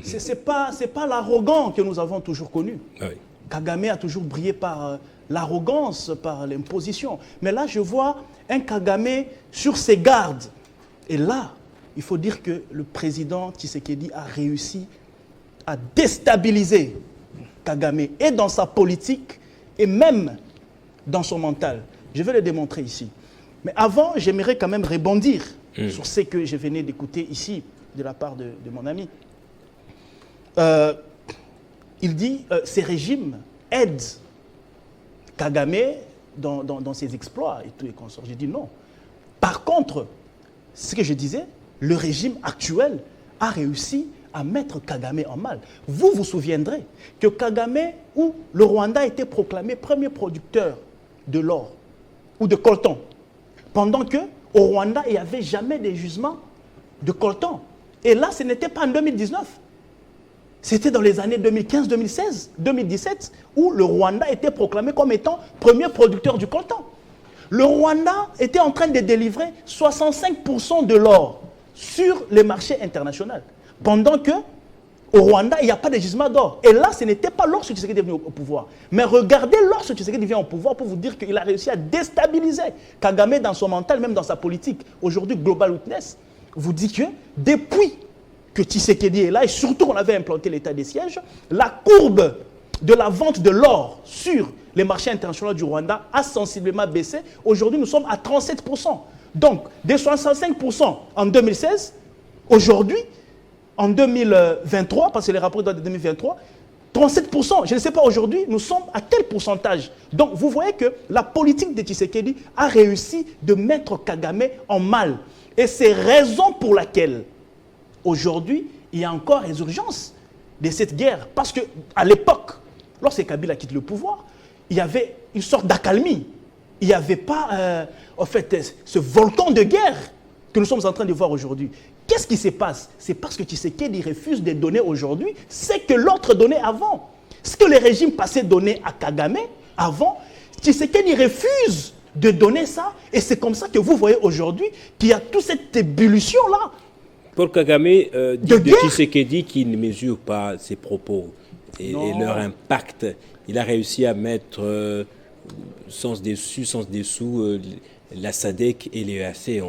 C'est pas l'arrogant que nous avons toujours connu. Oui. Kagame a toujours brillé par l'arrogance, par l'imposition. Mais là, je vois un Kagame sur ses gardes. Et là, il faut dire que le président Tshisekedi a réussi à déstabiliser Kagame et dans sa politique et même dans son mental. Je vais le démontrer ici. Mais avant, j'aimerais quand même rebondir sur ce que je venais d'écouter ici de la part de mon ami. Il dit ces régimes aident Kagame dans ses exploits et tout et consorts. J'ai dit non. Par contre, ce que je disais, le régime actuel a réussi à mettre Kagame en mal. Vous vous souviendrez que Kagame, où le Rwanda a été proclamé premier producteur de l'or ou de coltan, pendant qu'au Rwanda, il n'y avait jamais de jugement de coltan. Et là, ce n'était pas en 2019. C'était dans les années 2015, 2016, 2017, où le Rwanda était proclamé comme étant premier producteur du coltan. Le Rwanda était en train de délivrer 65% de l'or sur les marchés internationaux. Pendant que au Rwanda, il n'y a pas de gisement d'or. Et là, ce n'était pas lorsque Tshisekedi est venu au pouvoir. Mais regardez lorsque Tshisekedi vient au pouvoir pour vous dire qu'il a réussi à déstabiliser Kagame dans son mental, même dans sa politique. Aujourd'hui, Global Witness vous dit que depuis que Tshisekedi est là, et surtout qu'on avait implanté l'état des sièges, la courbe de la vente de l'or sur les marchés internationaux du Rwanda a sensiblement baissé. Aujourd'hui, nous sommes à 37%. Donc, des 65% en 2016, aujourd'hui, en 2023, parce que les rapports datent de 2023, 37%, je ne sais pas aujourd'hui, nous sommes à tel pourcentage. Donc, vous voyez que la politique de Tshisekedi a réussi de mettre Kagame en mal. Et c'est raison pour laquelle, aujourd'hui, il y a encore résurgence de cette guerre. Parce qu'à l'époque, lorsque Kabila quitte le pouvoir, il y avait une sorte d'accalmie. Il n'y avait pas, en fait, ce volcan de guerre que nous sommes en train de voir aujourd'hui. Qu'est-ce qui se passe? C'est parce que Tshisekedi refuse de donner aujourd'hui ce que l'autre donnait avant. Ce que les régimes passés donnaient à Kagame avant, Tshisekedi refuse de donner ça. Et c'est comme ça que vous voyez aujourd'hui qu'il y a toute cette ébullition-là. Paul Kagame dit de Tshisekedi qu'il ne mesure pas ses propos et leur impact. Il a réussi à mettre sens dessus, sens dessous la SADC et l'EAC.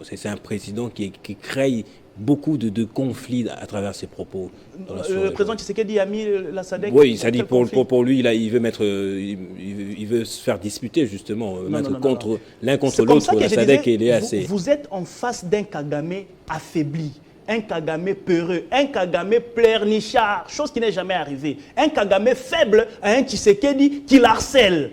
C'est un président qui crée beaucoup de conflits à travers ses propos. Le président Tshisekedi a mis la SADC. Oui, ça dit pour lui, là, il veut se faire disputer justement, l'un contre l'autre, la SADC et l'EAC. Vous êtes en face d'un Kagame affaibli, un Kagame peureux, un Kagame pleurnichard, chose qui n'est jamais arrivée, un Kagame faible à un Tshisekedi qui l'harcèle.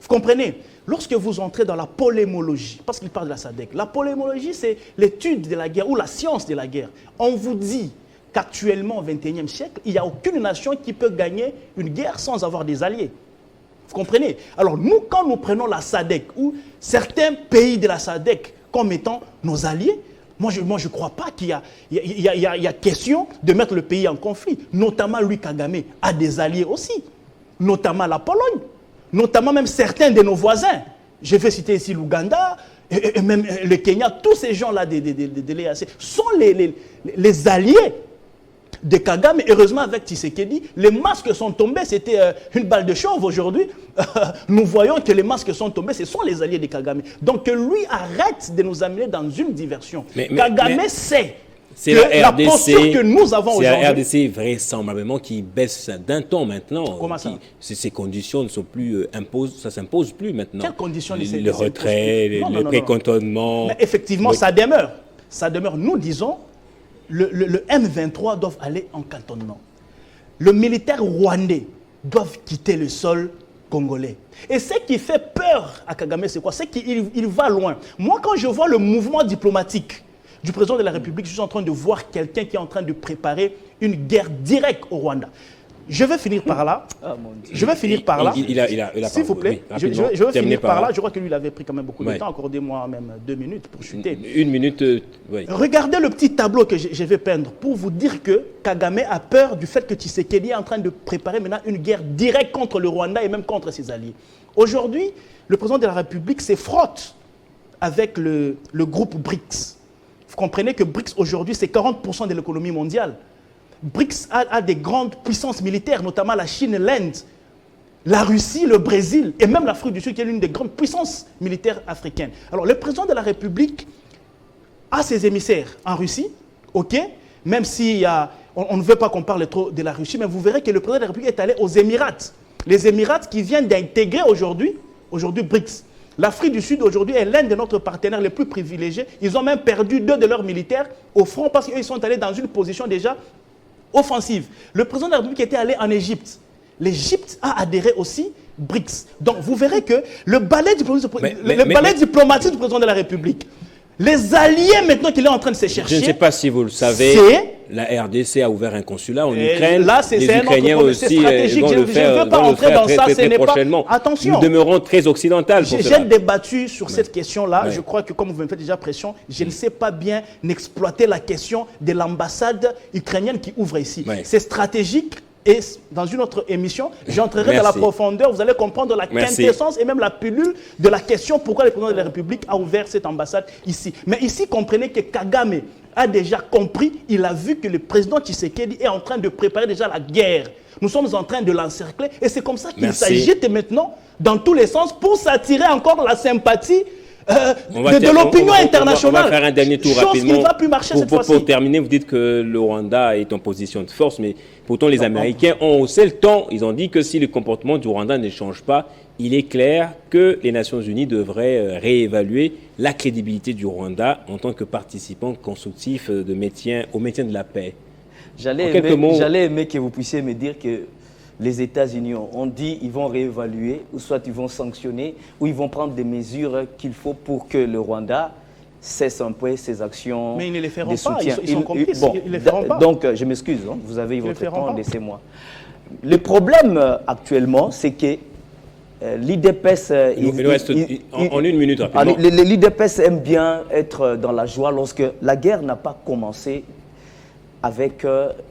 Vous comprenez? Lorsque vous entrez dans la polémologie, parce qu'il parle de la SADC, la polémologie, c'est l'étude de la guerre ou la science de la guerre. On vous dit qu'actuellement, au XXIe siècle, il n'y a aucune nation qui peut gagner une guerre sans avoir des alliés. Vous comprenez? Alors nous, quand nous prenons la SADC ou certains pays de la SADC comme étant nos alliés, moi je ne crois pas qu'il y a question de mettre le pays en conflit. Notamment lui, Kagame, a des alliés aussi. Notamment la Pologne. Notamment même certains de nos voisins. Je vais citer ici l'Ouganda et même le Kenya. Tous ces gens-là de l'EAC sont les alliés de Kagame. Heureusement, avec Tshisekedi, les masques sont tombés. C'était une balle de chauve aujourd'hui. Nous voyons que les masques sont tombés. Ce sont les alliés de Kagame. Donc lui arrête de nous amener dans une diversion. Kagame sait c'est que la posture que nous avons aujourd'hui... C'est la RDC vraisemblablement qui baisse d'un ton maintenant. Comment ça? Ces conditions ne sont plus ça ne s'impose plus maintenant. Quelles conditions? Le retrait, le précantonnement... Mais effectivement, ça demeure. Ça demeure. Nous disons, le M23 doit aller en cantonnement. Le militaire rwandais doit quitter le sol congolais. Et ce qui fait peur à Kagame, c'est quoi? C'est qu'il va loin. Moi, quand je vois le mouvement diplomatique du président de la République, je suis en train de voir quelqu'un qui est en train de préparer une guerre directe au Rwanda. Je vais finir par là. Je vais finir par là. S'il vous plaît, je vais finir par là. Je crois que lui, il avait pris quand même beaucoup de temps. Accordez-moi même 2 minutes pour chuter. Une minute, oui. Regardez le petit tableau que je vais peindre pour vous dire que Kagame a peur du fait que Tshisekedi est en train de préparer maintenant une guerre directe contre le Rwanda et même contre ses alliés. Aujourd'hui, le président de la République se frotte avec le groupe BRICS. Vous comprenez que BRICS aujourd'hui, c'est 40% de l'économie mondiale. BRICS a des grandes puissances militaires, notamment la Chine, l'Inde, la Russie, le Brésil et même l'Afrique du Sud, qui est l'une des grandes puissances militaires africaines. Alors, le président de la République a ses émissaires en Russie, ok, même si on ne veut pas qu'on parle trop de la Russie, mais vous verrez que le président de la République est allé aux Émirats. Les Émirats qui viennent d'intégrer aujourd'hui BRICS. L'Afrique du Sud aujourd'hui est l'un de nos partenaires les plus privilégiés. Ils ont même perdu 2 de leurs militaires au front parce qu'ils sont allés dans une position déjà offensive. Le président de la République était allé en Égypte. L'Égypte a adhéré aussi BRICS. Donc vous verrez que le balai diplomatique du président de la République, les alliés maintenant qu'il est en train de se chercher, je ne sais pas si vous le savez, la RDC a ouvert un consulat en Ukraine. Là, c'est les Ukrainiens aussi stratégique. vont le faire, je ne veux pas entrer dans ça, ce n'est pas... Attention. Nous demeurons très occidentaux. J'ai débattu sur cette question-là. Je crois que comme vous me faites déjà pression, je ne sais pas bien exploiter la question de l'ambassade ukrainienne qui ouvre ici. C'est stratégique. Et dans une autre émission, j'entrerai dans la profondeur, vous allez comprendre la quintessence et même la pilule de la question pourquoi le président de la République a ouvert cette ambassade ici. Mais ici, comprenez que Kagame a déjà compris, il a vu que le président Tshisekedi est en train de préparer déjà la guerre. Nous sommes en train de l'encercler et c'est comme ça qu'il s'agite maintenant dans tous les sens pour s'attirer encore la sympathie de l'opinion internationale. On va faire un dernier tour rapidement. Qui ne va plus marcher cette fois-ci. Pour terminer, vous dites que le Rwanda est en position de force, mais pourtant les Américains ont haussé le ton. Ils ont dit que si le comportement du Rwanda ne change pas, il est clair que les Nations Unies devraient réévaluer la crédibilité du Rwanda en tant que participant constructif au maintien de la paix. J'allais aimer que vous puissiez me dire que les États-Unis ont dit qu'ils vont réévaluer, ou soit ils vont sanctionner, ou ils vont prendre des mesures qu'il faut pour que le Rwanda cesse un peu ses actions. Mais ils ne les feront pas, ils sont complices, bon, ils ne les feront pas. Donc, je m'excuse, hein, vous avez votre temps, laissez-moi. Le problème actuellement, c'est que l'IDPS... en une minute, rapidement. L'IDPS aime bien être dans la joie lorsque la guerre n'a pas commencé avec...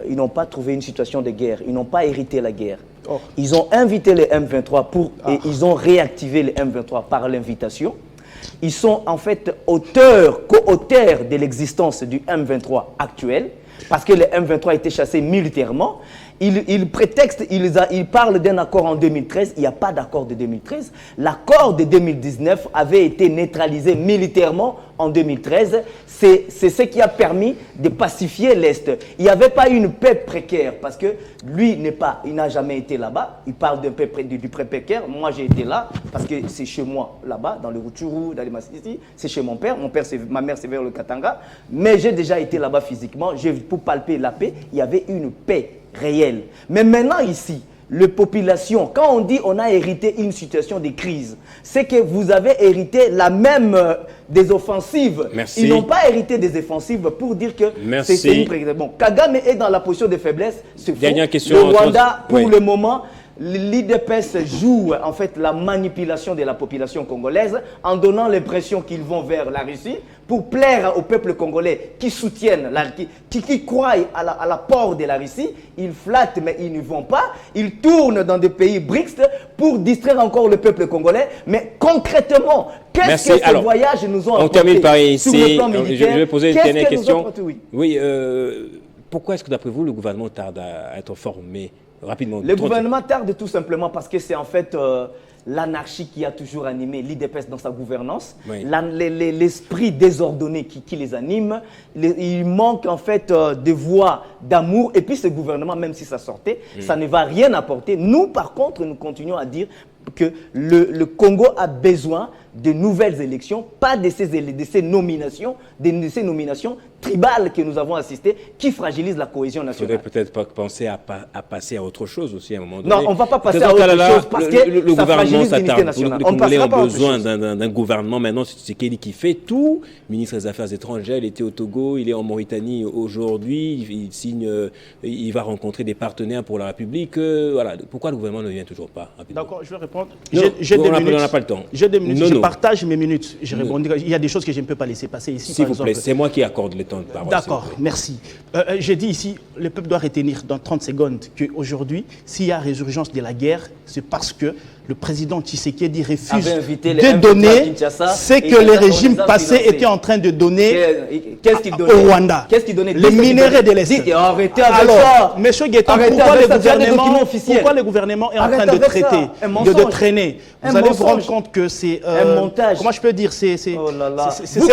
ils n'ont pas trouvé une situation de guerre, ils n'ont pas hérité la guerre. Oh. Ils ont invité les M23 et ils ont réactivé les M23 par l'invitation. Ils sont en fait co-auteurs de l'existence du M23 actuel, parce que le M23 a été chassé militairement. Ils prétextent, ils parlent d'un accord en 2013. Il n'y a pas d'accord de 2013. L'accord de 2019 avait été neutralisé militairement en 2013. C'est ce qui a permis de pacifier l'Est. Il n'y avait pas une paix précaire parce que lui il n'a jamais été là-bas. Il parle d'un paix du précaire. Moi, j'ai été là parce que c'est chez moi là-bas, dans le Rutshuru, dans les Massissi. C'est chez mon père. Ma mère, c'est vers le Katanga. Mais j'ai déjà été là-bas physiquement. Pour palper la paix, il y avait une paix réel. Mais maintenant ici, la population, quand on dit on a hérité une situation de crise, c'est que vous avez hérité la même des offensives. Merci. Ils n'ont pas hérité des offensives pour dire que c'est une prise. Bon, Kagame est dans la position de faiblesse. Dernière question. Le Rwanda, pour le moment, l'IDPS joue en fait la manipulation de la population congolaise en donnant l'impression qu'ils vont vers la Russie pour plaire au peuple congolais qui soutiennent, qui croient à l'apport de la Russie. Ils flattent mais ils ne vont pas. Ils tournent dans des pays BRICS pour distraire encore le peuple congolais. Mais concrètement, qu'est-ce que ces voyages nous ont apporté? On termine par ici. Sur le plan militaire, je vais poser une dernière question. Oui, pourquoi est-ce que d'après vous, le gouvernement tarde à être formé rapidement? Le gouvernement tarde tout simplement parce que c'est en fait l'anarchie qui a toujours animé l'IDPS dans sa gouvernance, l'esprit désordonné qui les anime. Il manque en fait de voix d'amour. Et puis ce gouvernement, même si ça sortait, ça ne va rien apporter. Nous, par contre, nous continuons à dire que le Congo a besoin de nouvelles élections, pas de ces nominations tribales que nous avons assistées, qui fragilisent la cohésion nationale. Il faudrait peut-être pas penser à passer à autre chose aussi à un moment donné. Non, on ne va pas passer à autre chose parce que le ça gouvernement fragilise l'unité nationale. Les Congolais ont besoin d'un gouvernement maintenant, c'est Tshisekedi qui fait tout. Ministre des Affaires étrangères, il était au Togo, il est en Mauritanie aujourd'hui, il va rencontrer des partenaires pour la République. Voilà. Pourquoi le gouvernement ne vient toujours pas? D'accord, je vais répondre. On n'a pas le temps. J'ai 2 minutes, je partage mes minutes. Je répondrai. Il y a des choses que je ne peux pas laisser passer ici. S'il vous plaît, c'est moi qui accorde le temps de parole. D'accord, merci. J'ai dit ici, le peuple doit retenir dans 30 secondes qu'aujourd'hui, s'il y a résurgence de la guerre, c'est parce que le président Tshisekedi refuse de donner ce que les régimes passés étaient en train de donner au Rwanda. Qu'est-ce qu'il donnait? Les minéraux de l'Est. Arrêtez avec alors, ça. monsieur Guettan, pourquoi le gouvernement est en train de traiter, de traîner? Vous allez vous rendre compte que c'est un montage. Comment je peux dire? C'est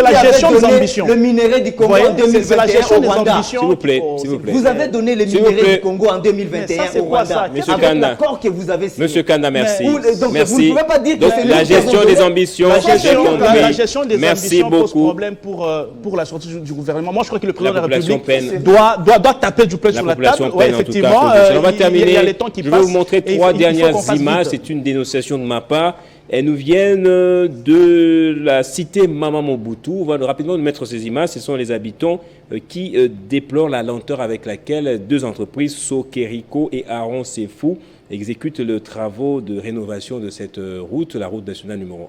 la gestion des ambitions. Le minerai du Congo en 2021 c'est la gestion des Rwanda. ambitions. S'il vous plaît, s'il vous plaît. Vous avez donné les minéraux du Congo en 2021 au Rwanda. Monsieur Avec Kanda. l'accord que vous avez signé. Monsieur Kanda, merci. Donc, Merci. vous ne pouvez pas dire que Donc, c'est la lui qui a gestion demandé. des ambitions, La j'ai compris. gestion des Merci ambitions pose beaucoup. problème pour la sortie du gouvernement. Moi, je crois que le président de la population République peine. doit taper du poing sur la population table. Ouais, peine, en tout cas, effectivement, on va il y terminer. a les temps qui Je vais passent. vous montrer Et trois il faut qu'on dernières fasse images. vite. C'est une dénonciation de ma part. Elles nous viennent de la cité Mama Mobutu. On va rapidement nous mettre ces images. Ce sont les habitants qui déplorent la lenteur avec laquelle deux entreprises, Sokeriko et Aaron Sefou, exécutent les travaux de rénovation de cette route, la route nationale numéro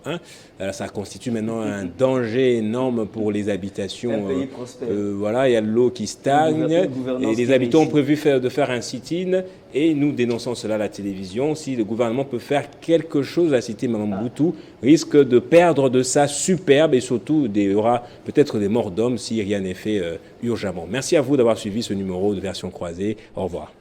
1. Ça constitue maintenant un danger énorme pour les habitations. Un pays prospère. Voilà, il y a l'eau qui stagne et les habitants ont prévu de faire un sit-in et nous dénonçons cela à la télévision. Si le gouvernement peut faire quelque chose, la cité Mamamboutou risque de perdre de sa superbe et surtout il y aura peut-être des morts d'hommes si rien n'est fait urgemment. Merci à vous d'avoir suivi ce numéro de Version Croisée. Au revoir.